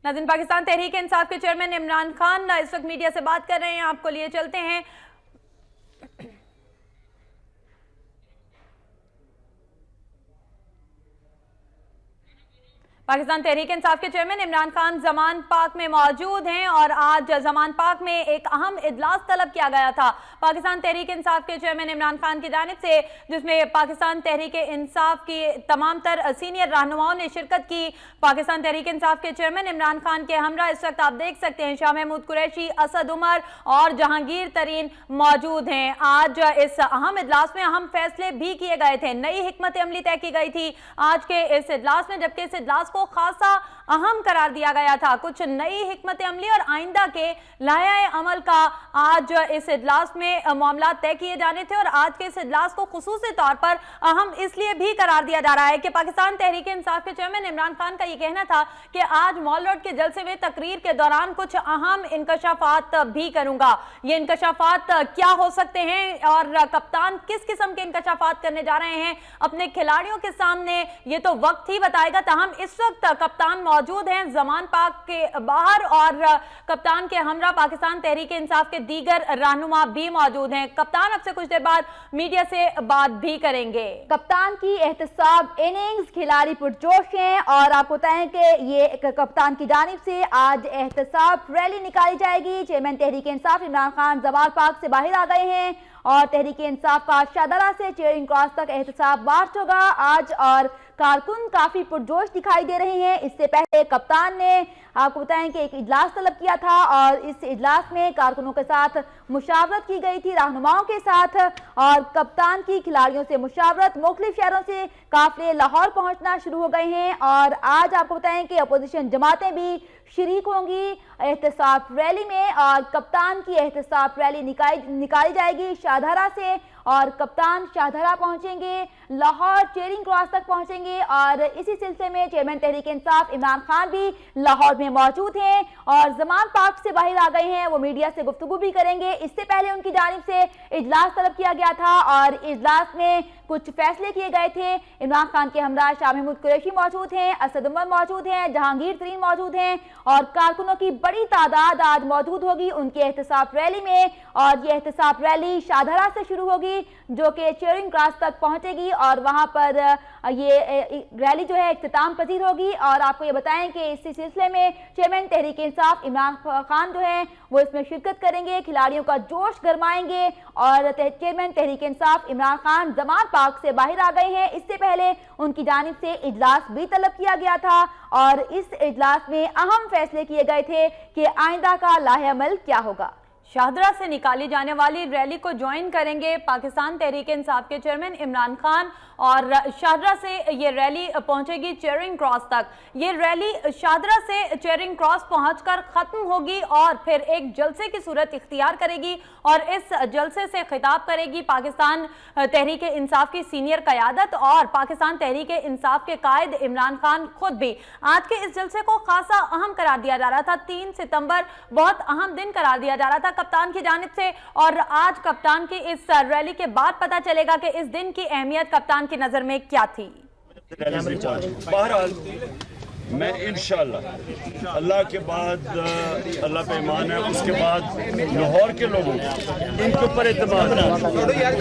नाज़रीन, पाकिस्तान तहरीक इंसाफ के चेयरमैन इमरान खान इस वक्त मीडिया से बात कर रहे हैं, आपको लिए चलते हैं। पाकिस्तान तहरीक इंसाफ के चेयरमैन इमरान खान जमान पाक में मौजूद हैं और आज जमान पाक में एक अहम इजलास तलब किया गया था पाकिस्तान तहरीक इंसाफ के चेयरमैन इमरान खान की जानिब से, जिसमें पाकिस्तान तहरीक इंसाफ की तमाम तर सीनियर रहनुमाओं ने शिरकत की। पाकिस्तान तहरीक इंसाफ के चेयरमैन इमरान खान के हमरा इस वक्त आप देख सकते हैं शाह महमूद कुरैशी, असद उमर और जहांगीर तरीन मौजूद हैं। आज इस अहम इजलास में अहम फैसले भी किए गए थे, नई हिकमत अमली तय की गई थी आज के इस इजलास में, जबकि इस इजलास को खासा अहम करार दिया गया था। कुछ नई हिकमत अमली और आइंदा के लाया अमल का आज इस इजलास में मामला तय किए जाने थे और आज के इस इजलास को खुसूसी तौर पर अहम इसलिए भी करार दिया जा रहा है कि पाकिस्तान तहरीक इंसाफ के चेयरमैन इमरान खान का ये कहना था कि आज मॉल रोड के जलसे में तकरीर के दौरान कुछ अहम इंकशाफात भी करूंगा। ये इंकशाफात क्या हो सकते हैं और कप्तान किस किस्म के इंकशाफात करने जा रहे हैं अपने खिलाड़ियों के सामने, ये तो वक्त ही बताएगा। ताहम इस वक्त कप्तान मौजूद हैं जमान पाक के बाहर और कप्तान के हमरा पाकिस्तान तहरीक इंसाफ के दीगर रहनुमा भी मौजूद हैं। कप्तान अब से कुछ देर बाद मीडिया से बात भी करेंगे। कप्तान की एहतसाब इनिंग्स, खिलाड़ी पुरजोश हैं और आपको बताएं कि ये कप्तान की जानिब से आज एहतसाब रैली निकाली जाएगी। चेयरमैन तहरीक इंसाफ इमरान खान जमान पाक से बाहर आ गए हैं और तहरीक इंसाफ का शाहदरा से चेयरिंग क्रॉस तक एहतसाब मार्च होगा आज और कारकुन काफी पुरजोश दिखाई दे रहे हैं। इससे पहले कप्तान ने आपको बताएं कि एक इजलास तलब किया था और इस इजलास में कारकुनों के साथ मुशावरत की गई थी, रहनुमाओं के साथ, और कप्तान की खिलाड़ियों से मुशावरत, मुख्तलिफ शहरों से काफिले लाहौर पहुंचना शुरू हो गए हैं और आज आपको बताएं कि अपोजिशन जमातें भी शरीक होंगी एहतसाब रैली में और कप्तान की एहतसाब रैली निकाली जाएगी शाहदरा से और कप्तान शाहदरा पहुंचेंगे, लाहौर चेयरिंग क्रॉस तक पहुंचेंगे और इसी सिलसिले में चेयरमैन तहरीक इंसाफ इमरान खान भी लाहौर में मौजूद हैं और जमान पाक से बाहर आ गए हैं, वो मीडिया से गुफ्तगू भी करेंगे। इससे पहले उनकी जानिब से इजलास तलब किया गया था और इजलास में कुछ फैसले किए गए थे। इमरान खान के हमरा शाह महमूद कुरैशी मौजूद हैं, असद उमर मौजूद हैं, जहांगीर तरीन मौजूद हैं और कारकुनों की बड़ी तादाद आज मौजूद होगी उनकी एहतसाब रैली में और ये एहतसाब रैली शाहदरा से शुरू होगी जो कि चेयरिंग क्रॉस तक पहुंचेगी और वहां पर ये रैली जो है इख्तिताम पजीर होगी। और आपको ये बताएं कि इसी सिलसिले में चेयरमैन तहरीक इंसाफ इमरान खान जो है वो इसमें शिरकत करेंगे, खिलाड़ियों का जोश गरमाएंगे और चेयरमैन तहरीक इंसाफ इमरान खान जमान पाक से बाहर आ गए हैं। इससे पहले उनकी जानिब से इजलास भी तलब किया गया था और इस इजलास में अहम फैसले किए गए थे कि आइंदा का लाहेअमल क्या होगा। शाहदरा से निकाली जाने वाली रैली को ज्वाइन करेंगे पाकिस्तान तहरीक इंसाफ के चेयरमैन इमरान खान और शाहदरा से ये रैली पहुंचेगी चेयरिंग क्रॉस तक। ये रैली शाहदरा से चेयरिंग क्रॉस पहुंचकर खत्म होगी और फिर एक जलसे की सूरत इख्तियार करेगी और इस जलसे से खिताब करेगी पाकिस्तान तहरीक इंसाफ की सीनियर क़यादत और पाकिस्तान तहरीक इंसाफ के कायद इमरान खान खुद भी। आज के इस जलसे को खासा अहम करार दिया जा रहा था, 3 सितंबर बहुत अहम दिन करार दिया जा रहा था कप्तान की जानिब से और आज कप्तान की इस रैली के बाद पता चलेगा कि इस दिन की अहमियत कप्तान की नजर में क्या थी। बहरहाल मैं इंशाअल्लाह अल्लाह के बाद अल्लाह पे ईमान है, उसके बाद लाहौर के लोगों इनके ऊपर एतमाद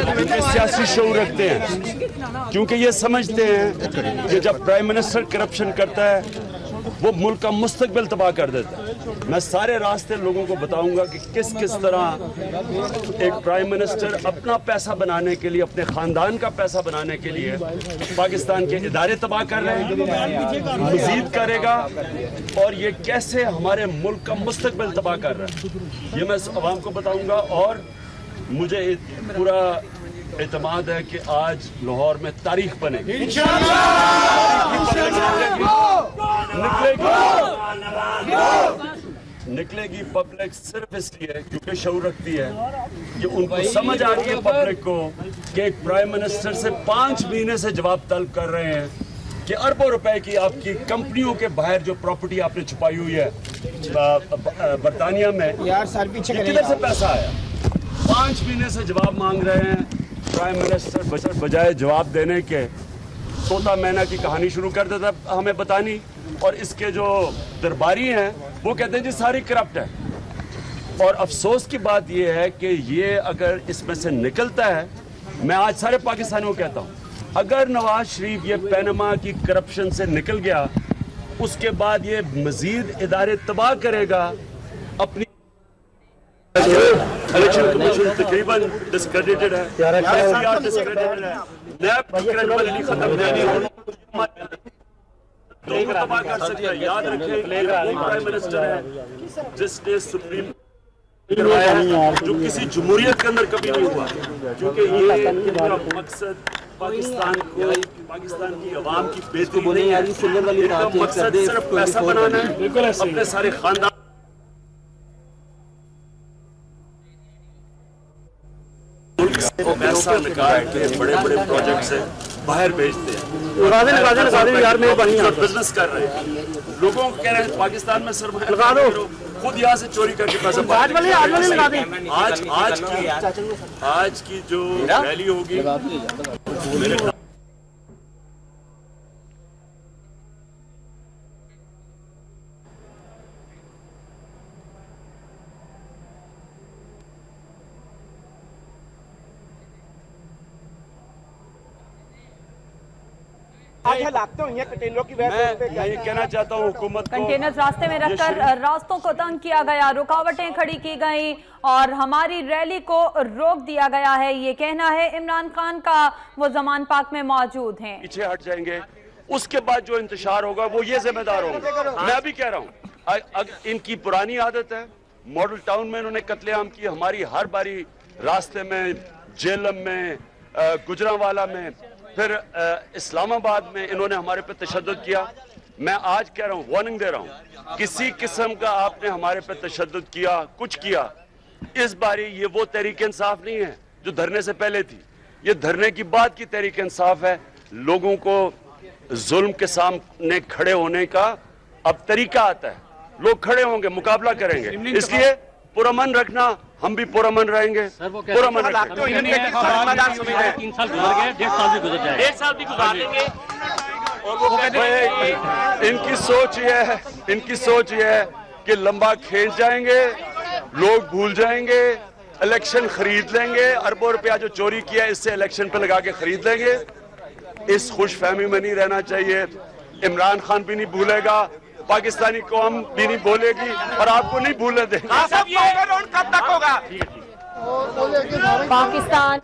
क्योंकि सियासी शऊर रखते हैं, क्योंकि ये समझते हैं कि जब प्राइम मिनिस्टर करप्शन करता है वो मुल्क का मुस्तकबिल तबाह कर देता है। मैं सारे रास्ते लोगों को बताऊंगा कि किस किस तरह एक प्राइम मिनिस्टर अपना पैसा बनाने के लिए, अपने खानदान का पैसा बनाने के लिए पाकिस्तान के इदारे तबाह कर रहे हैं, मजीद करेगा और ये कैसे हमारे मुल्क का मुस्तकबिल तबाह कर रहा है ये मैं अवाम को बताऊंगा। और मुझे पूरा एतमाद है कि आज लाहौर में तारीख बनेगी, निकलेगी पब्लिक सिर्फ इसलिए क्योंकि शऊर रखती है कि उनको समझ आ रही है पब्लिक को कि एक प्राइम मिनिस्टर से 5 महीने से जवाब तलब कर रहे हैं कि अरबों रुपए की आपकी कंपनियों के बाहर जो प्रॉपर्टी आपने छुपाई हुई है बरतानिया में, यार साल पीछे किधर से पैसा आया। 5 महीने से जवाब मांग रहे हैं प्राइम मिनिस्टर, बजाय जवाब देने के तोता मैना की कहानी शुरू कर देता हमें बतानी اور اس کے جو درباری ہیں وہ کہتے ہیں جی ساری کرپٹ ہے. اور افسوس کی بات یہ ہے کہ یہ اگر اس میں سے نکلتا ہے, میں آج سارے پاکستانیوں کو کہتا ہوں, اگر نواز شریف یہ پینما کی کرپشن سے نکل گیا, اس کے بعد یہ مزید ادارے تباہ کرے گا. اپنی الیکشن کمیشن تقریباً ڈسکریڈیٹڈ ہے, ICR ڈسکریڈیٹڈ ہے, نیب کریڈیبل نہیں ختم ہے, تو وہ تباہ کر سکتا ہے. یاد رکھیں وہ پرائم منسٹر ہے جس نے سپریم جو کسی جمہوریت کے اندر کبھی نہیں ہوا, کیونکہ یہ پورا مقصد پاکستان کو, پاکستان کی عوام کی بہتری نہیں ہے, ان کا مقصد صرف پیسہ بنانا ہے, اپنے سارے خاندان کو پیسہ نکال کے بڑے بڑے پروجیکٹ سے باہر بھیجتے ہیں, بزنس کر رہے ہیں. لوگوں کو کہہ رہے ہیں پاکستان میں سرمایہ کرو, خود یہاں سے چوری کر کے پیسہ آج کی جو ریلی ہوگی میں یہ کہنا چاہتا ہوں حکومت کو, کنٹینرز راستے میں رکھ کر راستوں کو تنگ کیا گیا, رکاوٹیں کھڑی کی گئیں اور ہماری ریلی کو روک دیا گیا ہے. یہ کہنا ہے عمران خان کا, وہ زمان پاک میں موجود ہیں. پیچھے ہٹ جائیں گے, اس کے بعد جو انتشار ہوگا وہ یہ ذمہ دار ہوگا. میں بھی کہہ رہا ہوں ان کی پرانی عادت ہے, ماڈل ٹاؤن میں انہوں نے قتل عام کی, ہماری ہر باری راستے میں, جیلم میں, گجرانوالہ میں, پھر اسلام آباد میں انہوں نے ہمارے پہ تشدد کیا. میں آج کہہ رہا ہوں, وارننگ دے رہا ہوں, کسی قسم کا آپ نے ہمارے پہ تشدد کیا, کچھ کیا, اس باری یہ وہ تحریک انصاف نہیں ہے جو دھرنے سے پہلے تھی. یہ دھرنے کی بعد کی تحریک انصاف ہے. لوگوں کو ظلم کے سامنے کھڑے ہونے کا اب طریقہ آتا ہے, لوگ کھڑے ہوں گے, مقابلہ کریں گے. اس لیے پرامن رکھنا, ہم بھی پرامن رہیں گے, پرامن رکھیں گے. 3 سال گزر گئے, 1.5 سال بھی گزر جائے, 1.5 سال بھی گزار لیں گے. ان کی سوچ یہ ہے کہ لمبا کھینچ جائیں گے, لوگ بھول جائیں گے, الیکشن خرید لیں گے, اربوں روپیہ جو چوری کیا اس سے الیکشن پہ لگا کے خرید لیں گے. اس خوش فہمی میں نہیں رہنا چاہیے. عمران خان بھی نہیں بھولے گا, پاکستانی قوم بھی نہیں بھولے گی, اور آپ کو نہیں بھولنے دیں گے. کب تک ہوگا پاکستان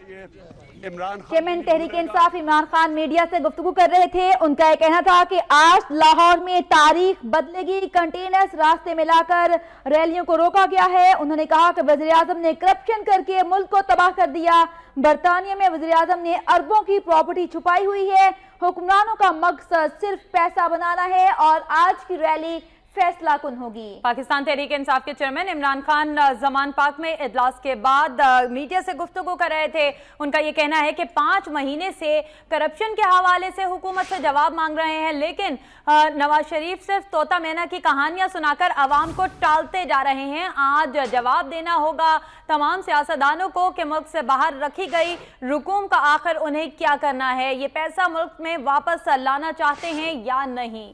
چیئرمین تحریک انصاف عمران خان میڈیا سے گفتگو کر رہے تھے. ان کا یہ کہنا تھا کہ آج لاہور میں تاریخ بدلے گی, کنٹینرز راستے میں لا کر ریلیوں کو روکا گیا ہے. انہوں نے کہا کہ وزیراعظم نے کرپشن کر کے ملک کو تباہ کر دیا. برطانیہ میں وزیراعظم نے اربوں کی پراپرٹی چھپائی ہوئی ہے. حکمرانوں کا مقصد صرف پیسہ بنانا ہے اور آج کی ریلی فیصلہ کن ہوگی. پاکستان تحریک انصاف کے چیئرمین عمران خان زمان پاک میں اجلاس کے بعد میڈیا سے گفتگو کر رہے تھے. ان کا یہ کہنا ہے کہ 5 مہینے سے کرپشن کے حوالے سے حکومت سے جواب مانگ رہے ہیں, لیکن نواز شریف صرف طوطا مینا کی کہانیاں سنا کر عوام کو ٹالتے جا رہے ہیں. آج جواب دینا ہوگا تمام سیاستدانوں کو کہ ملک سے باہر رکھی گئی رقوم کا آخر انہیں کیا کرنا ہے, یہ پیسہ ملک میں واپس لانا چاہتے ہیں یا نہیں.